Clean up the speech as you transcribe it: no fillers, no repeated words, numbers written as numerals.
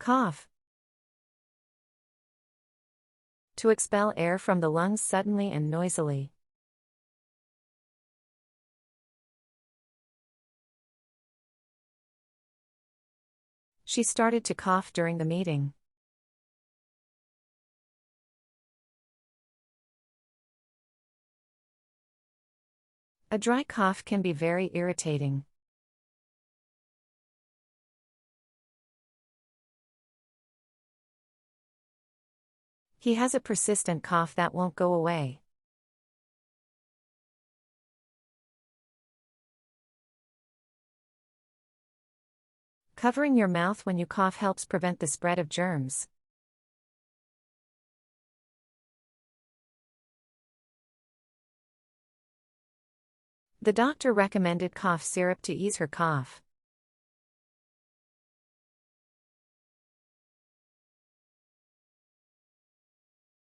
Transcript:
Cough. To expel air from the lungs suddenly and noisily. She started to cough during the meeting. A dry cough can be very irritating. He has a persistent cough that won't go away. Covering your mouth when you cough helps prevent the spread of germs. The doctor recommended cough syrup to ease her cough.